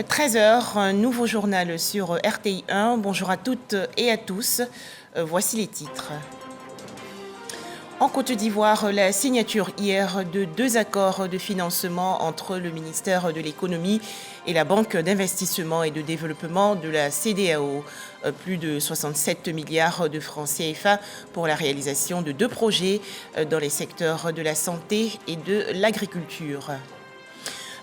13 heures, un nouveau journal sur RTI 1. Bonjour à toutes et à tous. Voici les titres. En Côte d'Ivoire, la signature hier de 2 accords de financement entre le ministère de l'Économie et la Banque d'investissement et de développement de la CEDEAO. Plus de 67 milliards de francs CFA pour la réalisation de 2 projets dans les secteurs de la santé et de l'agriculture.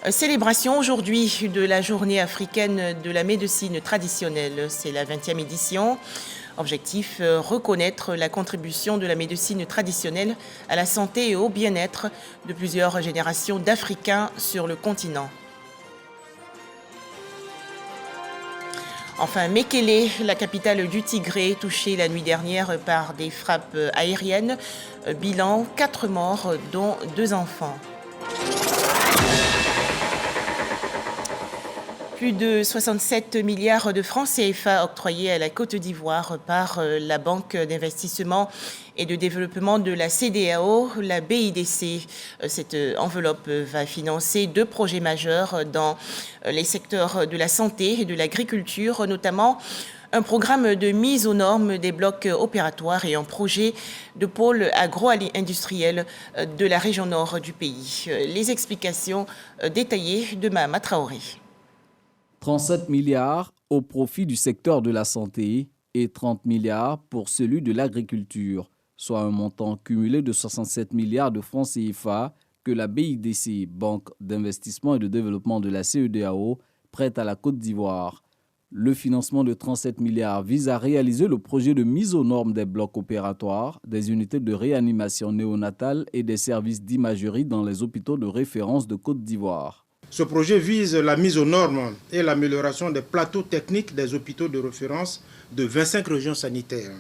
Célébration aujourd'hui de la journée africaine de la médecine traditionnelle. C'est la 20e édition. Objectif, reconnaître la contribution de la médecine traditionnelle à la santé et au bien-être de plusieurs générations d'Africains sur le continent. Enfin, Mekele, la capitale du Tigré, touchée la nuit dernière par des frappes aériennes. Bilan, 4 morts, dont 2 enfants. Plus de 67 milliards de francs CFA octroyés à la Côte d'Ivoire par la Banque d'investissement et de développement de la CEDEAO, la BIDC. Cette enveloppe va financer 2 projets majeurs dans les secteurs de la santé et de l'agriculture, notamment un programme de mise aux normes des blocs opératoires et un projet de pôle agro-industriel de la région nord du pays. Les explications détaillées de Mahama Traoré. 37 milliards au profit du secteur de la santé et 30 milliards pour celui de l'agriculture, soit un montant cumulé de 67 milliards de francs CFA que la BIDC, Banque d'investissement et de développement de la CEDEAO, prête à la Côte d'Ivoire. Le financement de 37 milliards vise à réaliser le projet de mise aux normes des blocs opératoires, des unités de réanimation néonatale et des services d'imagerie dans les hôpitaux de référence de Côte d'Ivoire. Ce projet vise la mise aux normes et l'amélioration des plateaux techniques des hôpitaux de référence de 25 régions sanitaires.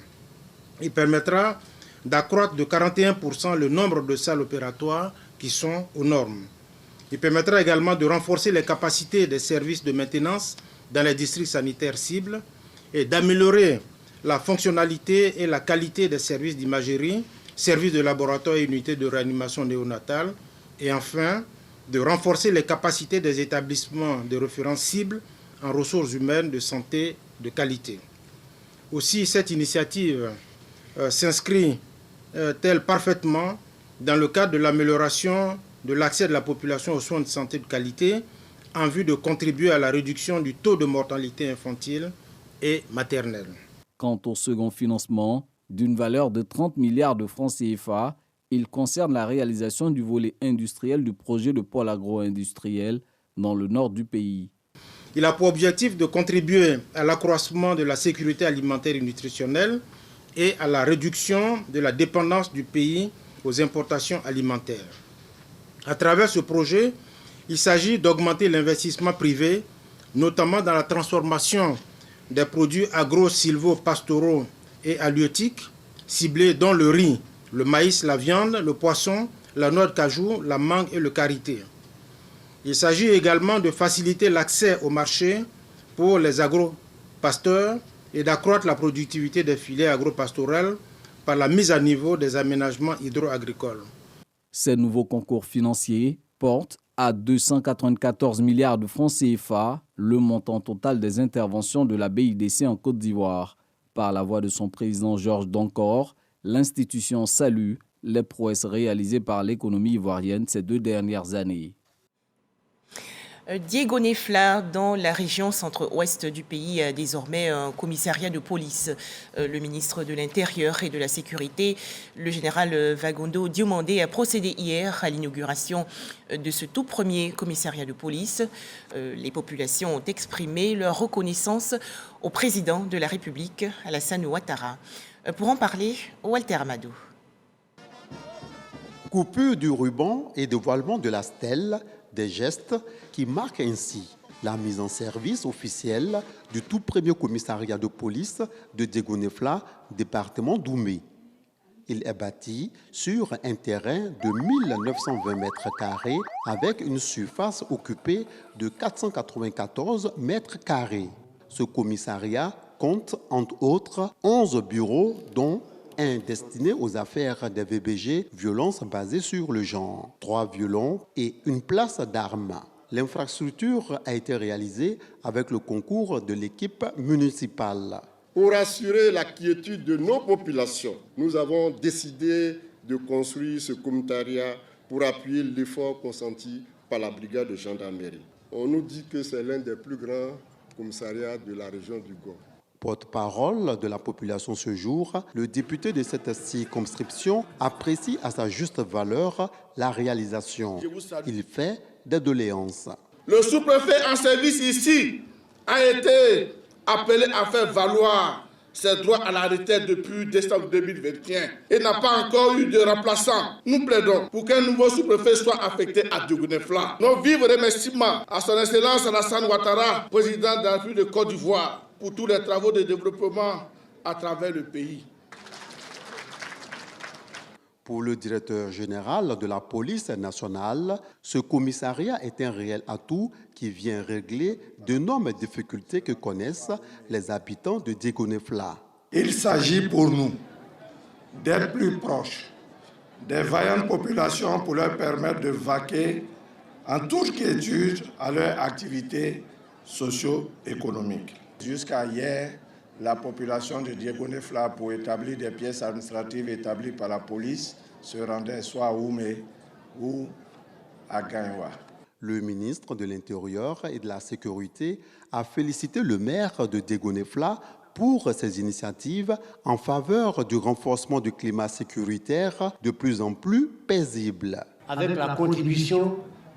Il permettra d'accroître de 41% le nombre de salles opératoires qui sont aux normes. Il permettra également de renforcer les capacités des services de maintenance dans les districts sanitaires cibles et d'améliorer la fonctionnalité et la qualité des services d'imagerie, services de laboratoire et unités de réanimation néonatale, et enfin de renforcer les capacités des établissements de référence cibles en ressources humaines de santé de qualité. Aussi, cette initiative s'inscrit-elle parfaitement dans le cadre de l'amélioration de l'accès de la population aux soins de santé de qualité en vue de contribuer à la réduction du taux de mortalité infantile et maternelle. Quant au second financement, d'une valeur de 30 milliards de francs CFA, il concerne la réalisation du volet industriel du projet de pôle agro-industriel dans le nord du pays. Il a pour objectif de contribuer à l'accroissement de la sécurité alimentaire et nutritionnelle et à la réduction de la dépendance du pays aux importations alimentaires. À travers ce projet, il s'agit d'augmenter l'investissement privé, notamment dans la transformation des produits agro-sylvo-pastoraux et halieutiques, ciblés dans le riz, le maïs, la viande, le poisson, la noix de cajou, la mangue et le karité. Il s'agit également de faciliter l'accès au marché pour les agro-pasteurs et d'accroître la productivité des filières agro-pastorales par la mise à niveau des aménagements hydro-agricoles. Ces nouveaux concours financiers portent à 294 milliards de francs CFA le montant total des interventions de la BIDC en Côte d'Ivoire. Par la voix de son président Georges Donkor, l'institution salue les prouesses réalisées par l'économie ivoirienne ces 2 dernières années. Diego Nefla, dans la région centre-ouest du pays, a désormais un commissariat de police. Le ministre de l'Intérieur et de la Sécurité, le général Vagondo Diomandé, a procédé hier à l'inauguration de ce tout premier commissariat de police. Les populations ont exprimé leur reconnaissance au président de la République, Alassane Ouattara. Pour en parler, Walter Amadou. Coupure du ruban et dévoilement de la stèle, des gestes qui marquent ainsi la mise en service officielle du tout premier commissariat de police de Diego Nefla, département d'Oumé. Il est bâti sur un terrain de 1920 mètres carrés avec une surface occupée de 494 mètres carrés. Ce commissariat compte entre autres 11 bureaux dont un destiné aux affaires des VBG, violences basées sur le genre, 3 violons et une place d'armes. L'infrastructure a été réalisée avec le concours de l'équipe municipale. Pour assurer la quiétude de nos populations, nous avons décidé de construire ce commissariat pour appuyer l'effort consenti par la brigade de gendarmerie. On nous dit que c'est l'un des plus grands commissariats de la région du Gord. Porte-parole de la population ce jour, le député de cette circonscription apprécie à sa juste valeur la réalisation. Il fait des doléances. Le sous-préfet en service ici a été appelé à faire valoir ses droits à la retraite depuis décembre 2021 et n'a pas encore eu de remplaçant. Nous plaidons pour qu'un nouveau sous-préfet soit affecté à Diegoune-Fla. Nos vifs remerciements à son Excellence Alassane Ouattara, président de la République de Côte d'Ivoire, pour tous les travaux de développement à travers le pays. Pour le directeur général de la police nationale, ce commissariat est un réel atout qui vient régler d'énormes difficultés que connaissent les habitants de Diegoune-Fla. Il s'agit pour nous d'être plus proches des vaillantes populations pour leur permettre de vaquer en toute quiétude à leurs activités socio-économiques. Jusqu'à hier, la population de Diegoune-Fla, pour établir des pièces administratives établies par la police, se rendait soit à Oumé ou à Gagnoua. Le ministre de l'Intérieur et de la Sécurité a félicité le maire de Diegoune-Fla pour ses initiatives en faveur du renforcement du climat sécuritaire de plus en plus paisible. Avec la contribution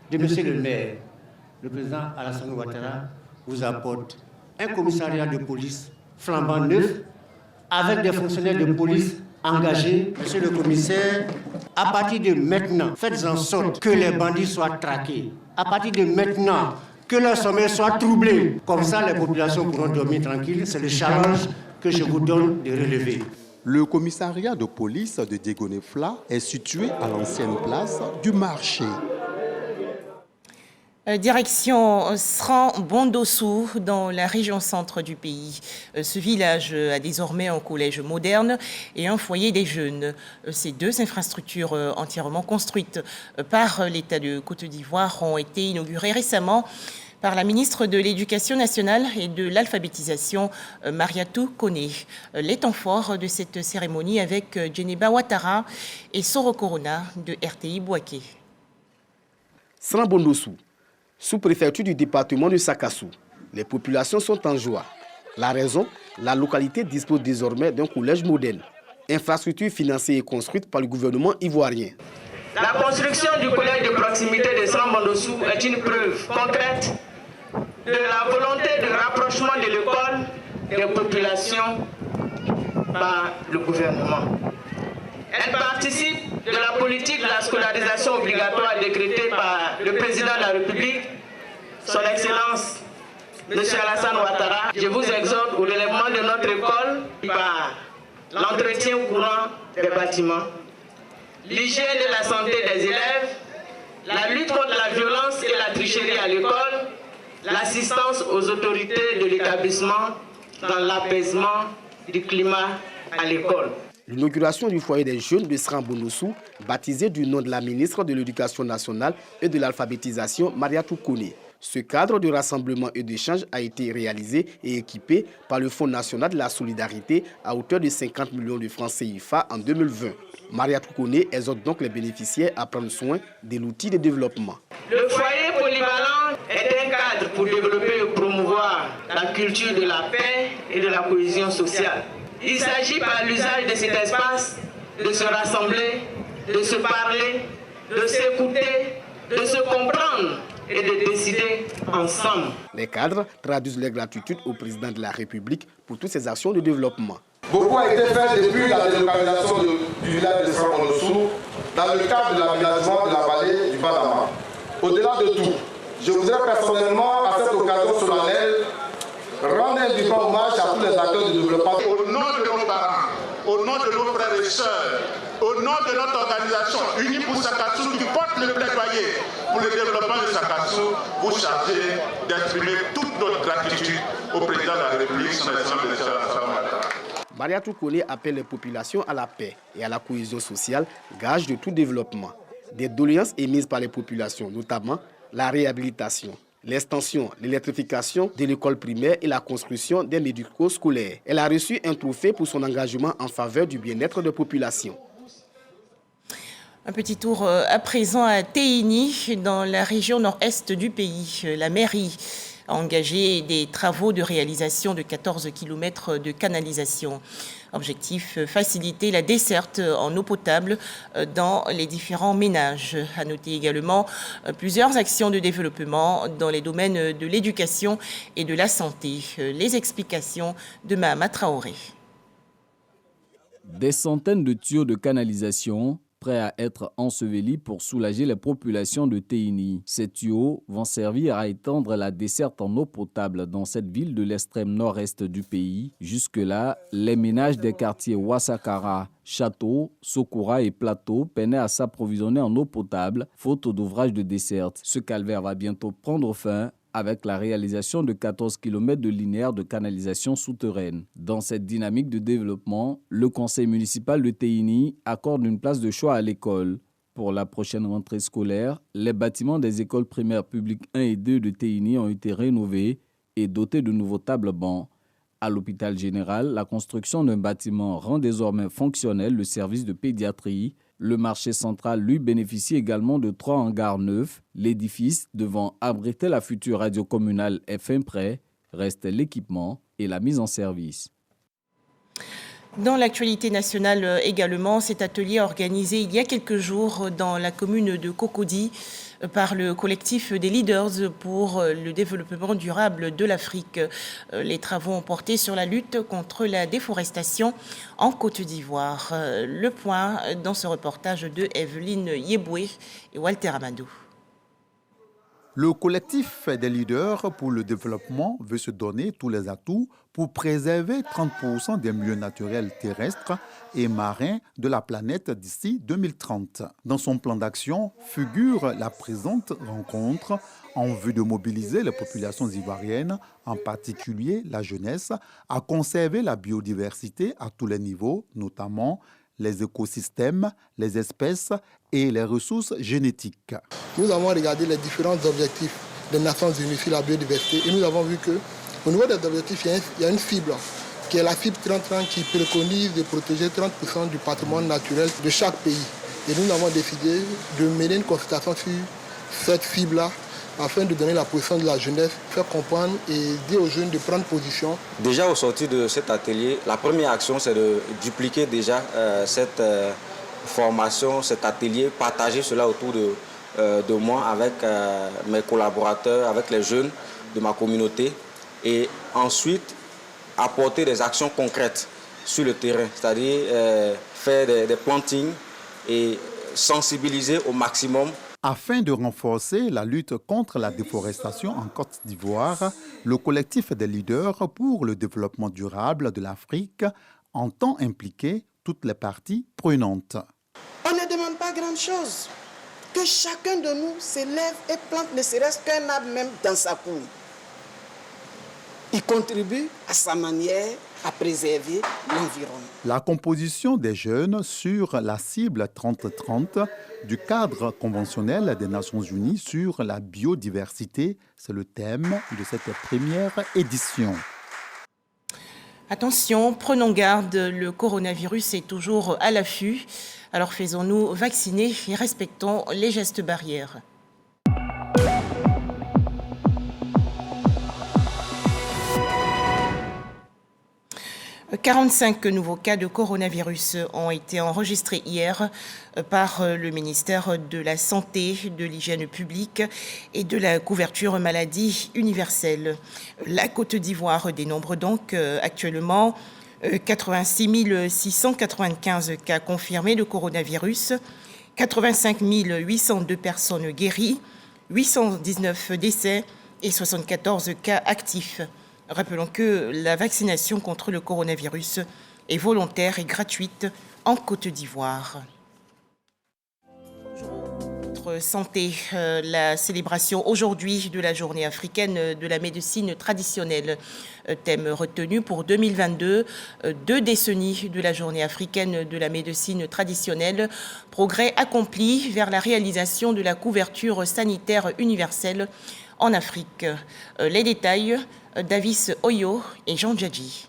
de M. le maire, le président Alassane Ouattara vous apporte un commissariat de police flambant neuf, avec des fonctionnaires de police engagés. Monsieur le commissaire, à partir de maintenant, faites en sorte que les bandits soient traqués. À partir de maintenant, que leur sommeil soit troublé. Comme ça, les populations pourront dormir tranquilles. C'est le challenge que je vous donne de relever. Le commissariat de police de Diegoune-Fla est situé à l'ancienne place du marché. Direction Sran-Bondossou, dans la région centre du pays. Ce village a désormais un collège moderne et un foyer des jeunes. Ces deux infrastructures entièrement construites par l'État de Côte d'Ivoire ont été inaugurées récemment par la ministre de l'Éducation nationale et de l'alphabétisation, Mariatou Koné. Les temps forts de cette cérémonie avec Djeneba Ouattara et Soro Corona de RTI Bouaké. Sran-Bondossou, sous-préfecture du département de Sakassou. Les populations sont en joie. La raison, la localité dispose désormais d'un collège moderne. Infrastructure financée et construite par le gouvernement ivoirien. La construction du collège de proximité de Sran-Bondossou est une preuve concrète de la volonté de rapprochement de l'école des populations par le gouvernement. Elle participe de la politique de la scolarisation obligatoire décrétée par le président de la République, son Excellence, M. Alassane Ouattara. Je vous exhorte au relèvement de notre école par l'entretien courant des bâtiments, l'hygiène et la santé des élèves, la lutte contre la violence et la tricherie à l'école, l'assistance aux autorités de l'établissement dans l'apaisement du climat à l'école. L'inauguration du foyer des jeunes de Sran-Bondossou, baptisé du nom de la ministre de l'Éducation nationale et de l'alphabétisation, Mariatou Koné. Ce cadre de rassemblement et d'échange a été réalisé et équipé par le Fonds national de la solidarité à hauteur de 50 millions de francs CFA en 2020. Mariatou Koné exhorte donc les bénéficiaires à prendre soin de l'outil de développement. Le foyer polyvalent est un cadre pour développer et promouvoir la culture de la paix et de la cohésion sociale. Il s'agit par l'usage de cet espace de se rassembler, de se parler, de s'écouter, de se comprendre et de décider ensemble. Les cadres traduisent leur gratitude au président de la République pour toutes ces actions de développement. Beaucoup a été fait depuis la délocalisation du village de Sran-Bondossou dans le cadre de l'aménagement de la vallée du Badama. Au-delà de tout, je voudrais personnellement, à cette occasion solennelle, rendre un vivant hommage à tous les acteurs du développement. Au nom de nos parents, au nom de nos frères et sœurs, au nom de notre organisation Unie pour Sakassou qui porte le plaidoyer pour le développement de Sakassou, vous chargez d'exprimer toute notre gratitude au président de la République, son Excellence de Ouattara. Mariatou Koné appelle les populations à la paix et à la cohésion sociale, gage de tout développement. Des doléances émises par les populations, notamment la réhabilitation, l'extension, l'électrification de l'école primaire et la construction des médico-scolaires. Elle a reçu un trophée pour son engagement en faveur du bien-être des populations. Un petit tour à présent à Téhini, dans la région nord-est du pays. La mairie a engagé des travaux de réalisation de 14 km de canalisation. Objectif, faciliter la desserte en eau potable dans les différents ménages. À noter également plusieurs actions de développement dans les domaines de l'éducation et de la santé. Les explications de Mahama Traoré. Des centaines de tuyaux de canalisation prêts à être ensevelis pour soulager les populations de Téhini. Ces tuyaux vont servir à étendre la desserte en eau potable dans cette ville de l'extrême nord-est du pays. Jusque-là, les ménages des quartiers Ouassakara, Château, Sokora et Plateau peinaient à s'approvisionner en eau potable, faute d'ouvrage de desserte. Ce calvaire va bientôt prendre fin avec la réalisation de 14 km de linéaire de canalisation souterraine. Dans cette dynamique de développement, le conseil municipal de Téhini accorde une place de choix à l'école. Pour la prochaine rentrée scolaire, les bâtiments des écoles primaires publiques 1 et 2 de Téhini ont été rénovés et dotés de nouveaux tables-bancs. À l'hôpital général, la construction d'un bâtiment rend désormais fonctionnel le service de pédiatrie. Le marché central, lui, bénéficie également de 3 hangars neufs. L'édifice devant abriter la future radio communale est fin prêt. Reste l'équipement et la mise en service. Dans l'actualité nationale également, cet atelier organisé il y a quelques jours dans la commune de Cocody par le collectif des leaders pour le développement durable de l'Afrique. Les travaux ont porté sur la lutte contre la déforestation en Côte d'Ivoire. Le point dans ce reportage de Evelyne Yeboué et Walter Amadou. Le collectif des leaders pour le développement veut se donner tous les atouts pour préserver 30% des milieux naturels terrestres et marins de la planète d'ici 2030. Dans son plan d'action figure la présente rencontre en vue de mobiliser les populations ivoiriennes, en particulier la jeunesse, à conserver la biodiversité à tous les niveaux, notamment les écosystèmes, les espèces et les ressources génétiques. Nous avons regardé les différents objectifs des Nations Unies sur la biodiversité et nous avons vu qu'au niveau des objectifs, il y a une fibre qui est la fibre 30-30 qui préconise de protéger 30% du patrimoine naturel de chaque pays. Et nous avons décidé de mener une consultation sur cette fibre-là afin de donner la position de la jeunesse, faire comprendre et dire aux jeunes de prendre position. Déjà au sortir de cet atelier, la première action c'est de dupliquer déjà cette formation, cet atelier, partager cela autour de moi avec mes collaborateurs, avec les jeunes de ma communauté et ensuite apporter des actions concrètes sur le terrain, c'est-à-dire faire des plantings et sensibiliser au maximum. Afin de renforcer la lutte contre la déforestation en Côte d'Ivoire, le collectif des leaders pour le développement durable de l'Afrique entend impliquer toutes les parties prenantes. On ne demande pas grand-chose. Que chacun de nous s'élève et plante ne serait-ce qu'un arbre même dans sa cour. Il contribue à sa manière à préserver l'environnement. La composition des jeunes sur la cible 30-30 du cadre conventionnel des Nations Unies sur la biodiversité, c'est le thème de cette première édition. Attention, prenons garde, le coronavirus est toujours à l'affût. Alors faisons-nous vacciner et respectons les gestes barrières. 45 nouveaux cas de coronavirus ont été enregistrés hier par le ministère de la Santé, de l'Hygiène publique et de la couverture maladie universelle. La Côte d'Ivoire dénombre donc actuellement 86 695 cas confirmés de coronavirus, 85 802 personnes guéries, 819 décès et 74 cas actifs. Rappelons que la vaccination contre le coronavirus est volontaire et gratuite en Côte d'Ivoire. notre santé. La célébration aujourd'hui de la journée africaine de la médecine traditionnelle. Thème retenu pour 2022, 2 décennies de la journée africaine de la médecine traditionnelle. Progrès accompli vers la réalisation de la couverture sanitaire universelle en Afrique. Les détails, Davis Oyo et Jean Djadji.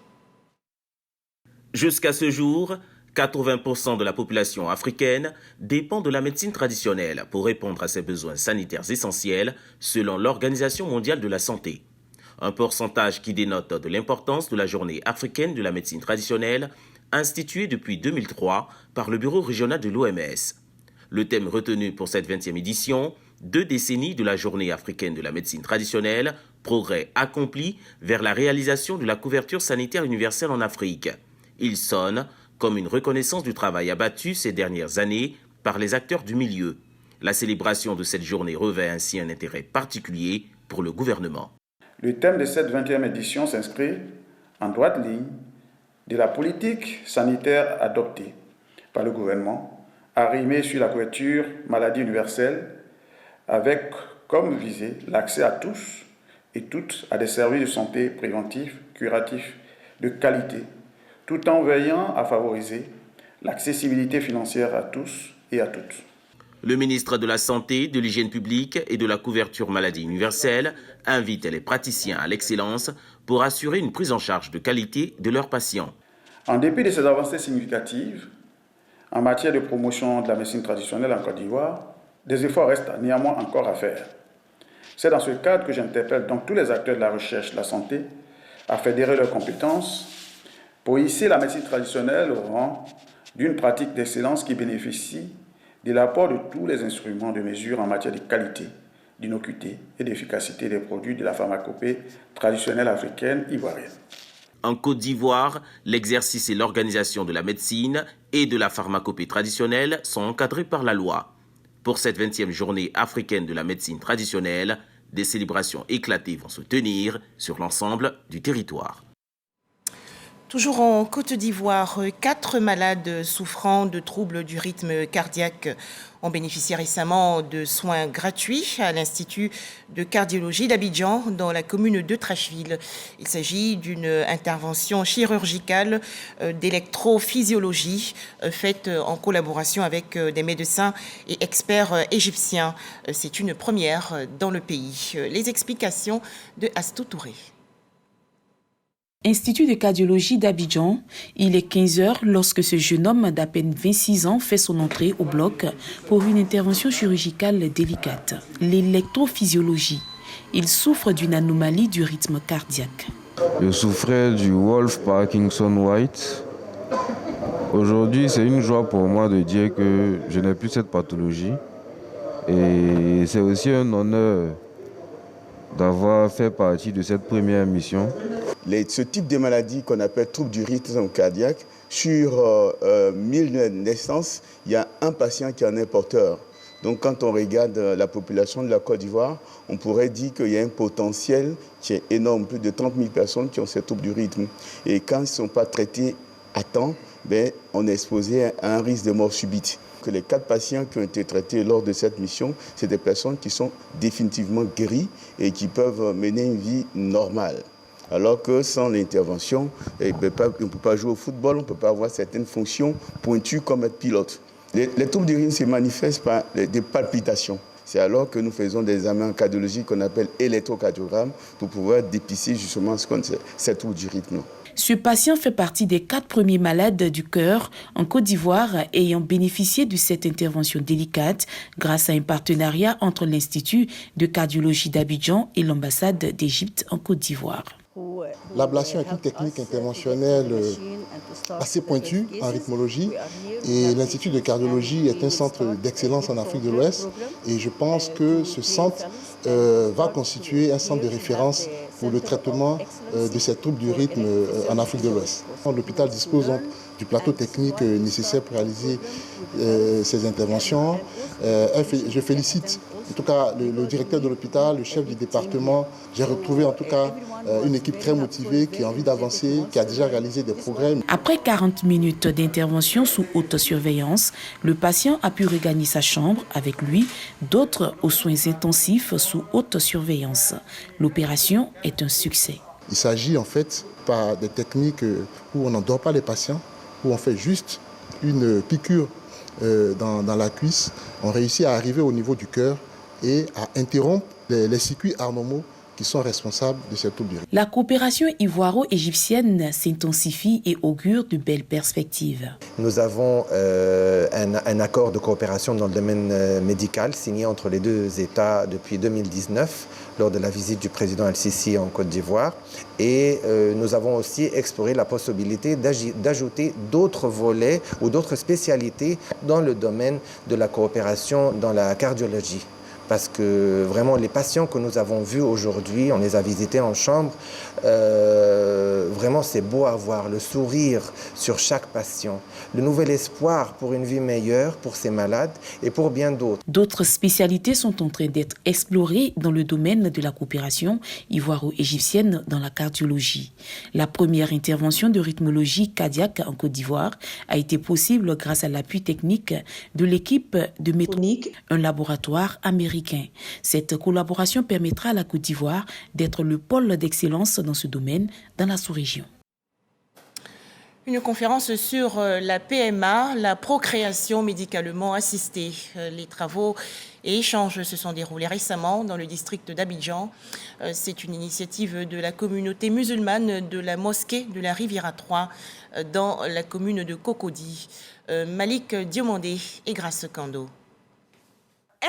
Jusqu'à ce jour, 80% de la population africaine dépend de la médecine traditionnelle pour répondre à ses besoins sanitaires essentiels selon l'Organisation mondiale de la santé. Un pourcentage qui dénote de l'importance de la journée africaine de la médecine traditionnelle instituée depuis 2003 par le bureau régional de l'OMS. Le thème retenu pour cette 20e édition, 2 décennies de la journée africaine de la médecine traditionnelle, progrès accompli vers la réalisation de la couverture sanitaire universelle en Afrique. Il sonne comme une reconnaissance du travail abattu ces dernières années par les acteurs du milieu. La célébration de cette journée revêt ainsi un intérêt particulier pour le gouvernement. Le thème de cette 20e édition s'inscrit en droite ligne de la politique sanitaire adoptée par le gouvernement, arrimée sur la couverture maladie universelle, avec comme visée l'accès à tous et toutes à des services de santé préventifs, curatifs, de qualité, tout en veillant à favoriser l'accessibilité financière à tous et à toutes. Le ministre de la Santé, de l'Hygiène publique et de la couverture maladie universelle invite les praticiens à l'excellence pour assurer une prise en charge de qualité de leurs patients. En dépit de ces avancées significatives en matière de promotion de la médecine traditionnelle en Côte d'Ivoire, des efforts restent néanmoins encore à faire. C'est dans ce cadre que j'interpelle donc tous les acteurs de la recherche de la santé à fédérer leurs compétences pour hisser la médecine traditionnelle au rang d'une pratique d'excellence qui bénéficie de l'apport de tous les instruments de mesure en matière de qualité, d'innocuité et d'efficacité des produits de la pharmacopée traditionnelle africaine ivoirienne. En Côte d'Ivoire, l'exercice et l'organisation de la médecine et de la pharmacopée traditionnelle sont encadrés par la loi. Pour cette 20e journée africaine de la médecine traditionnelle, des célébrations éclatées vont se tenir sur l'ensemble du territoire. Toujours en Côte d'Ivoire, 4 malades souffrant de troubles du rythme cardiaque ont bénéficié récemment de soins gratuits à l'Institut de cardiologie d'Abidjan dans la commune de Trècheville. Il s'agit d'une intervention chirurgicale d'électrophysiologie faite en collaboration avec des médecins et experts égyptiens. C'est une première dans le pays. Les explications de Astou Touré. Institut de cardiologie d'Abidjan, il est 15h lorsque ce jeune homme d'à peine 26 ans fait son entrée au bloc pour une intervention chirurgicale délicate, l'électrophysiologie. Il souffre d'une anomalie du rythme cardiaque. Je souffrais du Wolff-Parkinson-White. Aujourd'hui, c'est une joie pour moi de dire que je n'ai plus cette pathologie. Et c'est aussi un honneur d'avoir fait partie de cette première mission. Ce type de maladie qu'on appelle trouble du rythme cardiaque, sur 1000 naissances, il y a un patient qui en est porteur. Donc quand on regarde la population de la Côte d'Ivoire, on pourrait dire qu'il y a un potentiel qui est énorme, plus de 30 000 personnes qui ont ce trouble du rythme. Et quand ils ne sont pas traités à temps, on est exposé à un risque de mort subite. Que les 4 patients qui ont été traités lors de cette mission, c'est des personnes qui sont définitivement guéries et qui peuvent mener une vie normale. Alors que sans l'intervention, on ne peut pas jouer au football, on ne peut pas avoir certaines fonctions pointues comme être pilote. Les troubles du rythme se manifestent par des palpitations. C'est alors que nous faisons des examens en cardiologie qu'on appelle électrocardiogramme pour pouvoir dépister justement ces troubles du rythme. Ce patient fait partie des 4 premiers malades du cœur en Côte d'Ivoire ayant bénéficié de cette intervention délicate grâce à un partenariat entre l'Institut de cardiologie d'Abidjan et l'ambassade d'Égypte en Côte d'Ivoire. L'ablation est une technique interventionnelle assez pointue en rythmologie et l'Institut de cardiologie est un centre d'excellence en Afrique de l'Ouest et je pense que ce centre va constituer un centre de référence pour le traitement de ces troubles du rythme en Afrique de l'Ouest. L'hôpital dispose donc du plateau technique nécessaire pour réaliser ces interventions. Je félicite en tout cas le directeur de l'hôpital, le chef du département. J'ai retrouvé en tout cas une équipe très motivée qui a envie d'avancer, qui a déjà réalisé des progrès. Après 40 minutes d'intervention sous haute surveillance, le patient a pu regagner sa chambre avec lui, d'autres aux soins intensifs sous haute surveillance. L'opération est un succès. Il s'agit en fait par des techniques où on n'endort pas les patients, où on fait juste une piqûre dans la cuisse. On réussit à arriver au niveau du cœur et à interrompre les circuits anormaux qui sont responsables de cette trouble. La coopération ivoiro-égyptienne s'intensifie et augure de belles perspectives. Nous avons un accord de coopération dans le domaine médical signé entre les deux États depuis 2019 lors de la visite du président El-Sisi en Côte d'Ivoire. Et nous avons aussi exploré la possibilité d'ajouter d'autres volets ou d'autres spécialités dans le domaine de la coopération dans la cardiologie. Parce que vraiment les patients que nous avons vus aujourd'hui, on les a visités en chambre, vraiment c'est beau à voir, le sourire sur chaque patient, le nouvel espoir pour une vie meilleure pour ces malades et pour bien d'autres. D'autres spécialités sont en train d'être explorées dans le domaine de la coopération ivoiro-égyptienne dans la cardiologie. La première intervention de rythmologie cardiaque en Côte d'Ivoire a été possible grâce à l'appui technique de l'équipe de Medtronic, un laboratoire américain. Cette collaboration permettra à la Côte d'Ivoire d'être le pôle d'excellence dans ce domaine dans la sous-région. Une conférence sur la PMA, la procréation médicalement assistée. Les travaux et échanges se sont déroulés récemment dans le district d'Abidjan. C'est une initiative de la communauté musulmane de la mosquée de la Riviera 3 dans la commune de Cocody. Malik Diomandé et Grace Kando.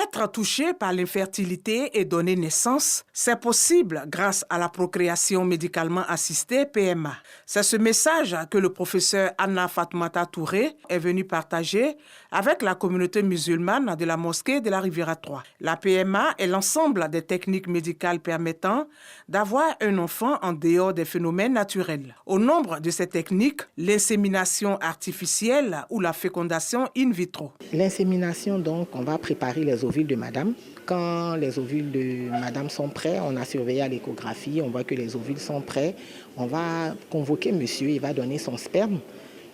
Être touché par l'infertilité et donner naissance, c'est possible grâce à la procréation médicalement assistée PMA. C'est ce message que le professeur Anna Fatoumata Touré est venu partager avec la communauté musulmane de la mosquée de la Riviera 3. La PMA est l'ensemble des techniques médicales permettant d'avoir un enfant en dehors des phénomènes naturels. Au nombre de ces techniques, l'insémination artificielle ou la fécondation in vitro. L'insémination, donc, on va préparer les ovules de madame. Quand les ovules de madame sont prêts, on a surveillé à l'échographie, on voit que les ovules sont prêts. On va convoquer monsieur, il va donner son sperme.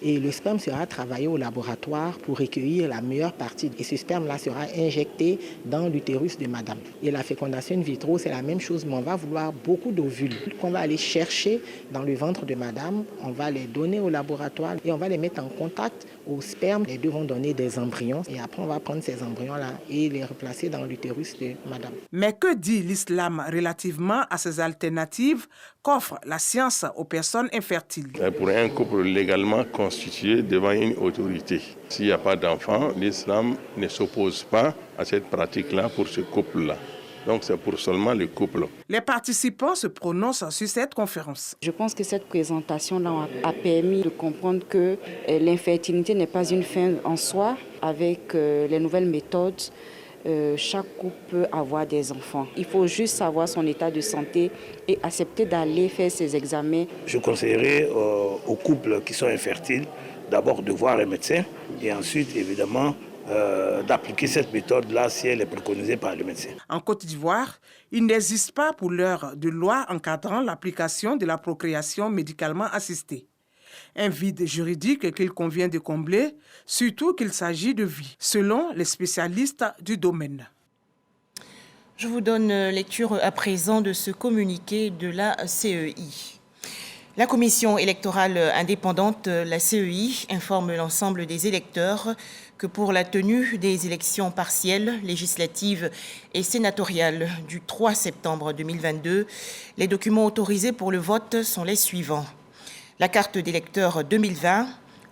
Et le sperme sera travaillé au laboratoire pour recueillir la meilleure partie. Et ce sperme-là sera injecté dans l'utérus de madame. Et la fécondation in vitro, c'est la même chose, mais on va vouloir beaucoup d'ovules qu'on va aller chercher dans le ventre de madame. On va les donner au laboratoire et on va les mettre en contact au sperme. Les deux vont donner des embryons. Et après, on va prendre ces embryons-là et les replacer dans l'utérus de madame. Mais que dit l'islam relativement à ces alternatives qu'offre la science aux personnes infertiles? Pour un couple légalement constitué devant une autorité, s'il n'y a pas d'enfant, l'islam ne s'oppose pas à cette pratique-là pour ce couple-là. Donc c'est pour seulement le couple. Les participants se prononcent sur cette conférence. Je pense que cette présentation-là a permis de comprendre que l'infertilité n'est pas une fin en soi. Avec les nouvelles méthodes, chaque couple peut avoir des enfants. Il faut juste savoir son état de santé et accepter d'aller faire ses examens. Je conseillerais aux couples qui sont infertiles d'abord de voir un médecin et ensuite évidemment d'appliquer cette méthode-là si elle est préconisée par le médecin. En Côte d'Ivoire, il n'existe pas pour l'heure de loi encadrant l'application de la procréation médicalement assistée. Un vide juridique qu'il convient de combler, surtout qu'il s'agit de vie, selon les spécialistes du domaine. Je vous donne lecture à présent de ce communiqué de la CEI. La commission électorale indépendante, la CEI, informe l'ensemble des électeurs que pour la tenue des élections partielles, législatives et sénatoriales du 3 septembre 2022, les documents autorisés pour le vote sont les suivants. La carte d'électeur 2020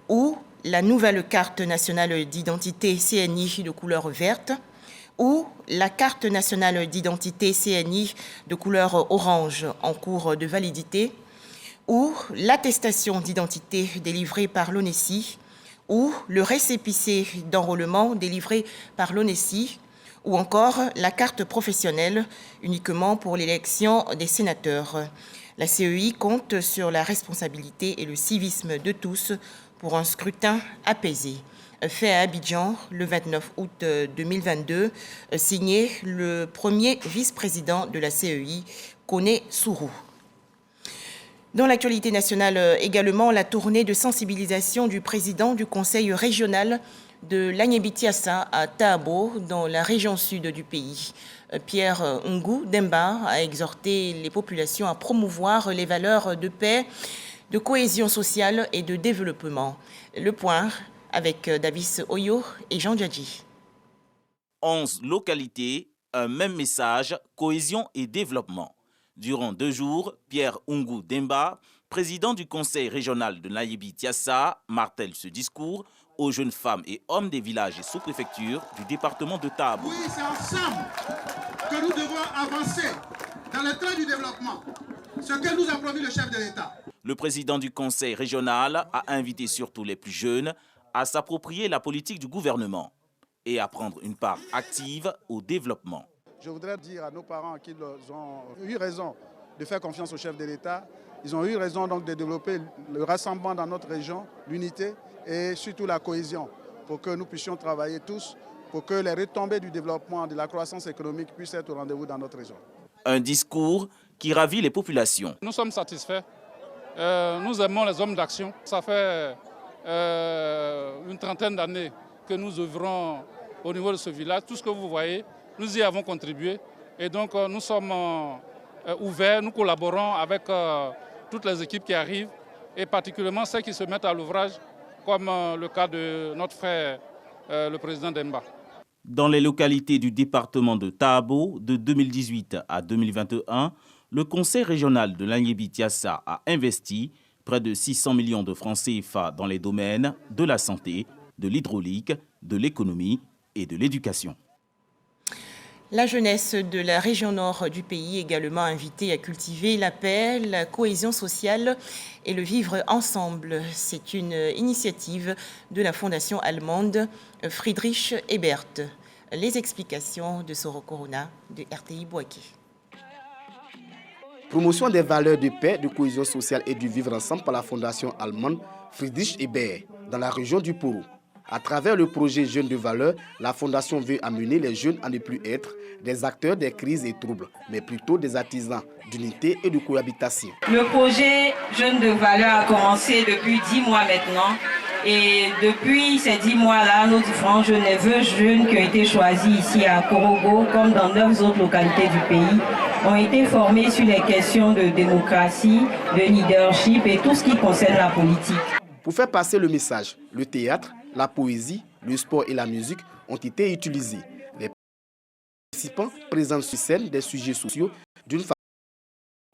ou la nouvelle carte nationale d'identité CNI de couleur verte ou la carte nationale d'identité CNI de couleur orange en cours de validité ou l'attestation d'identité délivrée par l'ONESI ou le récépissé d'enrôlement délivré par l'ONESI ou encore la carte professionnelle uniquement pour l'élection des sénateurs. La CEI compte sur la responsabilité et le civisme de tous pour un scrutin apaisé. Fait à Abidjan le 29 août 2022, signé le premier vice-président de la CEI, Koné Sourou. Dans l'actualité nationale également, la tournée de sensibilisation du président du conseil régional de l'Anyébi-Tiassa à Tabo, dans la région sud du pays. Pierre Ngou Demba a exhorté les populations à promouvoir les valeurs de paix, de cohésion sociale et de développement. Le point avec Davis Oyo et Jean Djadji. 11 localités, un même message, cohésion et développement. Durant 2 jours, Pierre Ngou Demba, président du conseil régional de l'Anyébi-Tiassa, martèle ce discours aux jeunes femmes et hommes des villages et sous-préfectures du département de Tabo. Oui, c'est ensemble que nous devons avancer dans le train du développement, ce que nous a promis le chef de l'État. Le président du conseil régional a invité surtout les plus jeunes à s'approprier la politique du gouvernement et à prendre une part active au développement. Je voudrais dire à nos parents qu'ils ont eu raison de faire confiance au chef de l'État. Ils ont eu raison donc de développer le rassemblement dans notre région, l'unité et surtout la cohésion, pour que nous puissions travailler tous, pour que les retombées du développement, de la croissance économique puissent être au rendez-vous dans notre région. Un discours qui ravit les populations. Nous sommes satisfaits. Nous aimons les hommes d'action. Ça fait une trentaine d'années que nous œuvrons au niveau de ce village. Tout ce que vous voyez, nous y avons contribué. Et donc nous sommes ouverts, nous collaborons avec toutes les équipes qui arrivent et particulièrement celles qui se mettent à l'ouvrage, comme le cas de notre frère, le président Demba. Dans les localités du département de Tabo, de 2018 à 2021, le conseil régional de l'Anyébi-Tiassa a investi près de 600 millions de francs CFA dans les domaines de la santé, de l'hydraulique, de l'économie et de l'éducation. La jeunesse de la région nord du pays également invitée à cultiver la paix, la cohésion sociale et le vivre ensemble. C'est une initiative de la fondation allemande Friedrich Ebert. Les explications de Soro Corona de RTI Bouaké. Promotion des valeurs de paix, de cohésion sociale et du vivre ensemble par la fondation allemande Friedrich Ebert dans la région du Poro. À travers le projet Jeunes de valeur, la fondation veut amener les jeunes à ne plus être des acteurs des crises et troubles, mais plutôt des artisans d'unité et de cohabitation. Le projet Jeunes de valeur a commencé depuis 10 mois maintenant. Et depuis ces 10 mois-là, nos différents jeunes qui ont été choisis ici à Korogo, comme dans 9 autres localités du pays, ont été formés sur les questions de démocratie, de leadership et tout ce qui concerne la politique. Pour faire passer le message, le théâtre, la poésie, le sport et la musique ont été utilisés. Les participants présentent sur scène des sujets sociaux d'une façon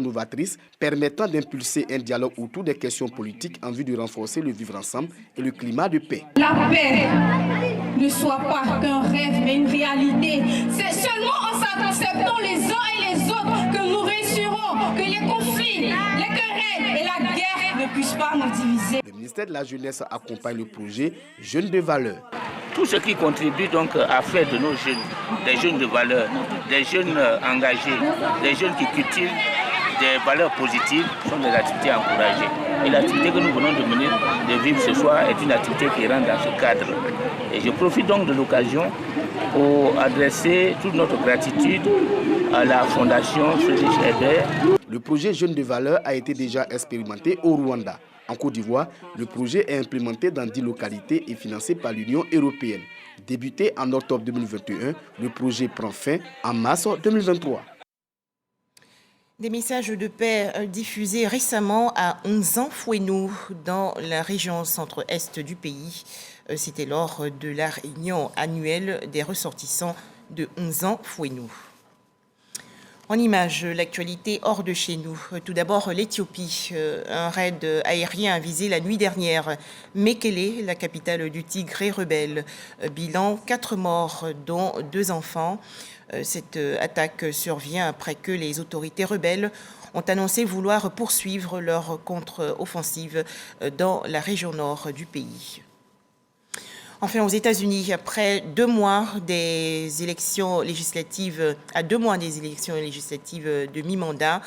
novatrice permettant d'impulser un dialogue autour des questions politiques en vue de renforcer le vivre ensemble et le climat de paix. La paix ne soit pas qu'un rêve mais une réalité. C'est seulement en s'acceptant les uns et les autres que nous réussirons, que les conflits, les querelles et la guerre ne puissent pas nous diviser. Le ministère de la Jeunesse accompagne le projet Jeunes de valeur. Tout ce qui contribue donc à faire de nos jeunes des jeunes de valeur, des jeunes engagés, des jeunes qui cultivent des valeurs positives sont des activités encouragées. Et l'activité que nous venons de vivre ce soir est une activité qui rentre dans ce cadre. Et je profite donc de l'occasion pour adresser toute notre gratitude à la Fondation Friedrich Ebert. Le projet Jeunes de valeur a été déjà expérimenté au Rwanda. En Côte d'Ivoire, le projet est implémenté dans 10 localités et financé par l'Union européenne. Débuté en octobre 2021, le projet prend fin en mars 2023. Des messages de paix diffusés récemment à Onzan-Fouenou, dans la région centre-est du pays. C'était lors de la réunion annuelle des ressortissants de Onzan-Fouenou. En image, l'actualité hors de chez nous. Tout d'abord, l'Éthiopie. Un raid aérien a visé la nuit dernière Mekele, la capitale du Tigré rebelle. Bilan, 4 morts, dont 2 enfants. Cette attaque survient après que les autorités rebelles ont annoncé vouloir poursuivre leur contre-offensive dans la région nord du pays. Enfin, aux États-Unis, après 2 mois des élections législatives, de mi-mandat,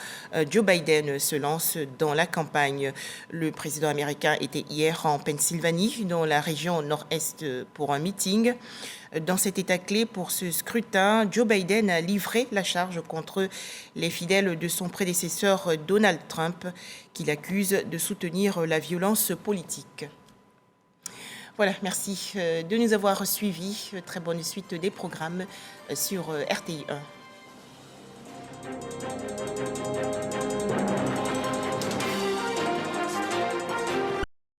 Joe Biden se lance dans la campagne. Le président américain était hier en Pennsylvanie, dans la région nord-est, pour un meeting. Dans cet état clé pour ce scrutin, Joe Biden a livré la charge contre les fidèles de son prédécesseur Donald Trump, qu'il accuse de soutenir la violence politique. Voilà, merci de nous avoir suivis. Très bonne suite des programmes sur RTI 1.